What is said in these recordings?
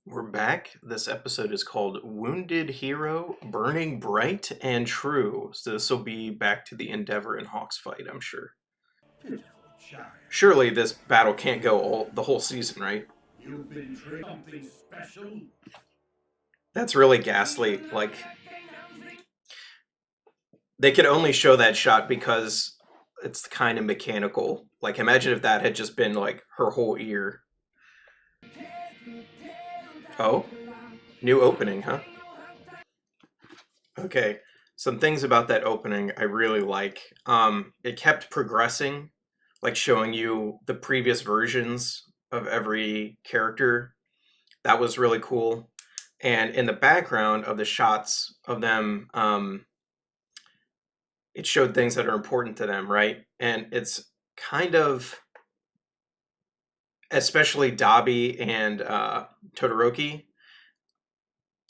We're back. This episode is called Wounded Hero, Burning Bright and True. So this will be back to the Endeavor and Hawks fight, I'm sure. Surely this battle can't go the whole season, right? You've been trained something special? That's really ghastly. Like, they could only show that shot because it's kind of mechanical. Like, imagine if that had just been, like, her whole ear. Oh? New opening, huh? Okay. Some things about that opening I really like. It kept progressing, like showing you the previous versions of every character. That was really cool. And in the background of the shots of them, it showed things that are important to them, right? And it's kind of, especially Dabi and Todoroki,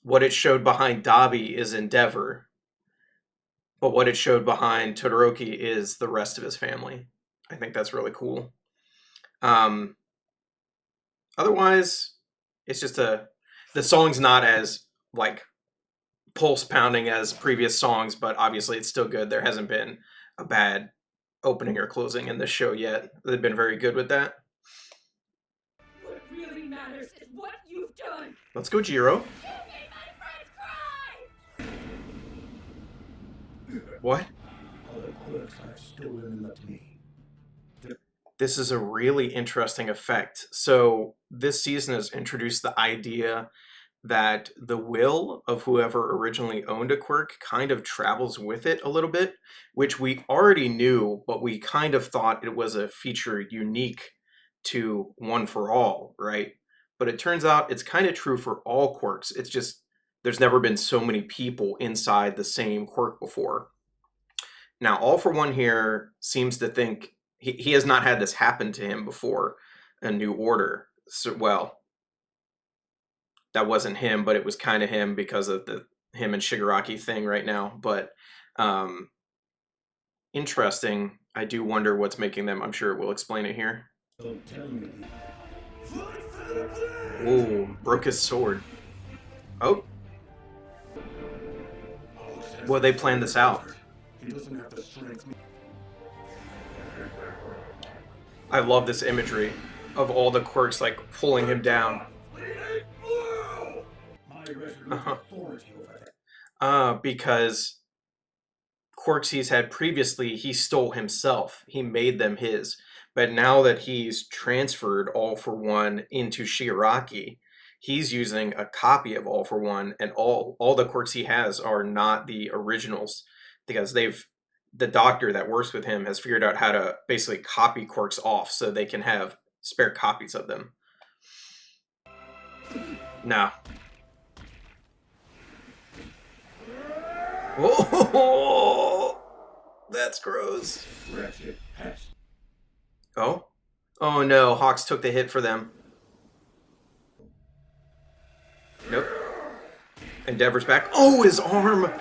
what it showed behind Dabi is Endeavor, but what it showed behind Todoroki is the rest of his family. I think that's really cool. Um, Otherwise, it's just the song's not as like pulse pounding as previous songs, but obviously it's still good. There hasn't been a bad opening or closing in this show yet. They've been very good with that. What really matters is what you've done. Let's go, Jiro. You made my friends cry. What? All the quirks I've stolen and left me. This is a really interesting effect. So this season has introduced the idea that the will of whoever originally owned a quirk kind of travels with it a little bit, which we already knew, but we kind of thought it was a feature unique to One for All, right? But it turns out it's kind of true for all quirks. It's just there's never been so many people inside the same quirk before. Now, All for One here seems to think he has not had this happen to him before, a New Order. So, well, that wasn't him, but it was kind of him because of the him and Shigaraki thing right now. But interesting. I do wonder what's making them. I'm sure it will explain it here. Don't tell me. Ooh, broke his sword. Oh. Well, they planned this out. He doesn't have the strength. I love this imagery of all the quirks like pulling him down. My resolute authority over that. Because quirks he's had previously, he stole himself. He made them his. But now that he's transferred All for One into Shigaraki, he's using a copy of All for One, and all the quirks he has are not the originals because the doctor that works with him has figured out how to basically copy quirks off so they can have spare copies of them. Nah. Whoa! That's gross. Wretched pest. Oh? Oh no, Hawks took the hit for them. Nope. Endeavor's back. Oh, his arm!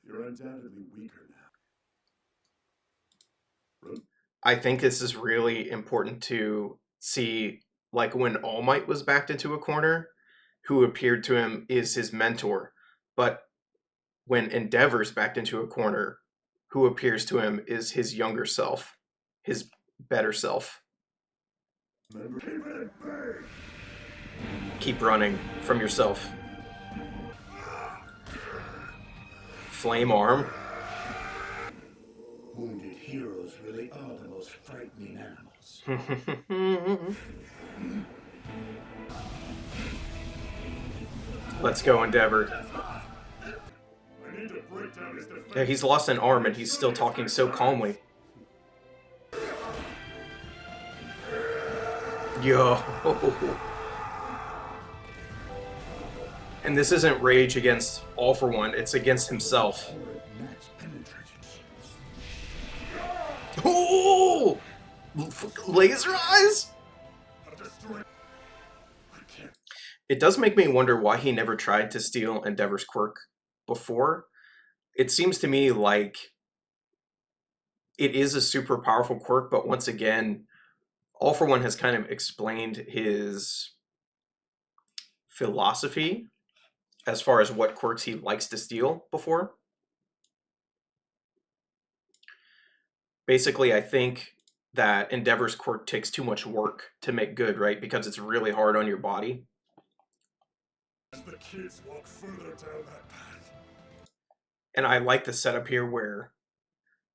You're undoubtedly weaker now. I think this is really important to see, like when All Might was backed into a corner, who appeared to him is his mentor. But when Endeavor's backed into a corner, who appears to him is his younger self, his better self. Keep running from yourself. Flame arm. Wounded heroes really are the most frightening animals. Let's go, Endeavor. Yeah, he's lost an arm and he's still talking so calmly. Yo. And this isn't rage against All for One, it's against himself. Oh! Laser eyes? It does make me wonder why he never tried to steal Endeavor's quirk before. It seems to me like it is a super powerful quirk, but once again, All for One has kind of explained his philosophy as far as what quirks he likes to steal before. Basically, I think that Endeavor's quirk takes too much work to make good, right? Because it's really hard on your body. As the kids walk further down that path. And I like the setup here where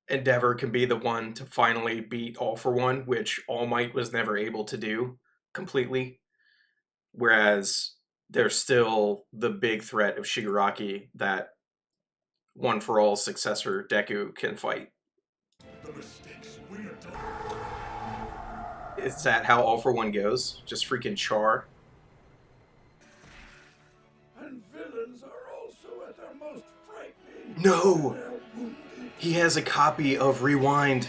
Endeavor can be the one to finally beat All for One, which All Might was never able to do completely. Whereas there's still the big threat of Shigaraki that One for All's successor, Deku, can fight. The mistakes we have done. Is that how All for One goes? Just freaking char? And villains are also at their most frightening. No! They're wounded. He has a copy of Rewind.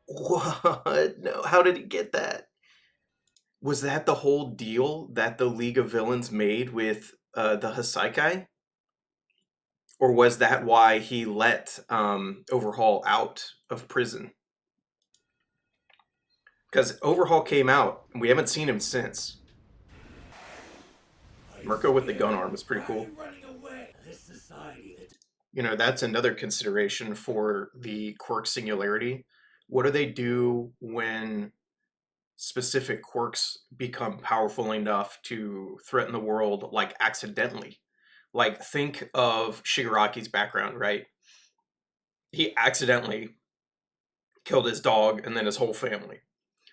What? No, how did he get that? Was that the whole deal that the League of Villains made with the Hasaikai? Or was that why he let Overhaul out of prison? Because Overhaul came out, and we haven't seen him since. Mirko with the gun arm is pretty cool. You know, that's another consideration for the quirk singularity. What do they do when specific quirks become powerful enough to threaten the world, like accidentally? Like, think of Shigaraki's background, right? He accidentally killed his dog and then his whole family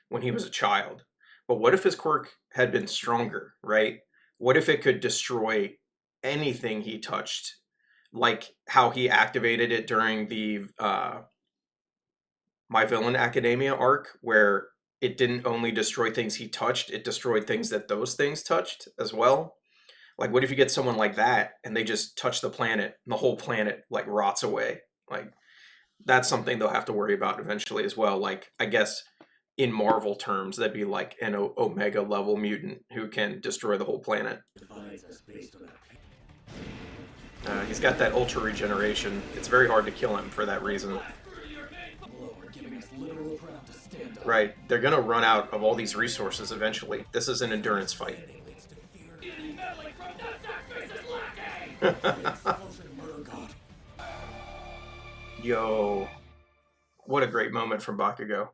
when he was a child. But what if his quirk had been stronger, right? What if it could destroy anything he touched? Like how he activated it during the My Villain Academia arc, where it didn't only destroy things he touched, it destroyed things that those things touched as well. Like, what if you get someone like that and they just touch the planet and the whole planet like rots away? Like, that's something they'll have to worry about eventually as well. Like, I guess in Marvel terms, that'd be like an Omega level mutant who can destroy the whole planet. He's got that ultra regeneration. It's very hard to kill him for that reason. Right, they're gonna run out of all these resources eventually. This is an endurance fight. Yo, what a great moment from Bakugo.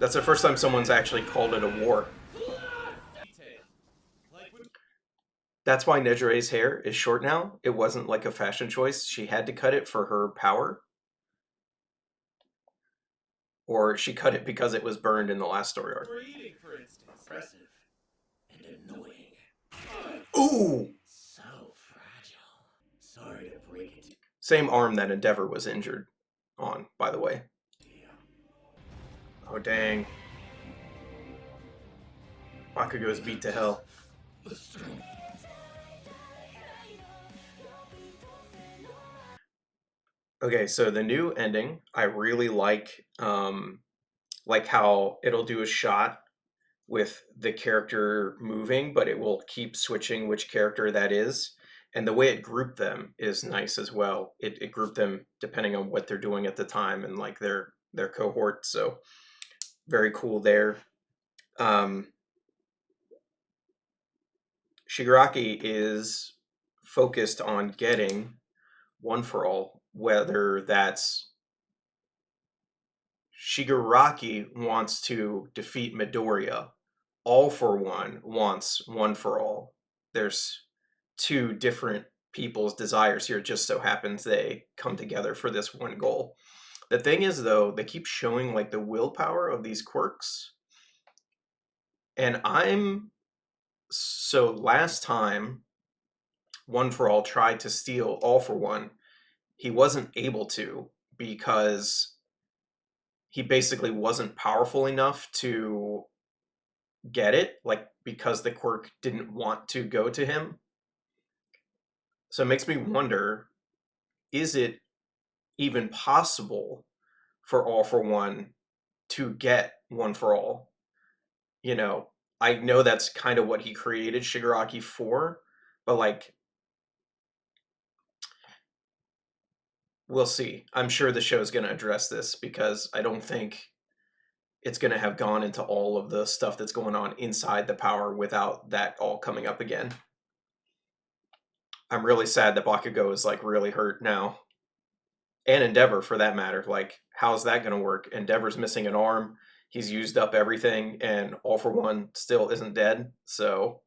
That's the first time someone's actually called it a war. That's why Nejire's hair is short now. It wasn't like a fashion choice. She had to cut it for her power. Or she cut it because it was burned in the last story arc. Impressive and annoying. Ooh! So fragile. Sorry to break it. Same arm that Endeavor was injured on, by the way. Oh, dang. Bakugo's beat to hell. Okay, so the new ending, I really like how it'll do a shot with the character moving, but it will keep switching which character that is. And the way it grouped them is nice as well. It grouped them depending on what they're doing at the time and like their cohort. So very cool there. Shigaraki is focused on getting One for All, whether that's Shigaraki wants to defeat Midoriya. All for One wants One for All. There's two different people's desires here. It just so happens they come together for this one goal. The thing is, though, they keep showing like the willpower of these quirks. And so last time One for All tried to steal All for One, he wasn't able to because he basically wasn't powerful enough to get it, like because the quirk didn't want to go to him. So it makes me wonder, is it even possible for All for One to get One for All? You know, I know that's kind of what he created Shigaraki for, but like we'll see. I'm sure the show's going to address this because I don't think it's going to have gone into all of the stuff that's going on inside the power without that all coming up again. I'm really sad that Bakugo is like really hurt now. And Endeavor for that matter. Like, how's that going to work? Endeavor's missing an arm. He's used up everything, and All for One still isn't dead. So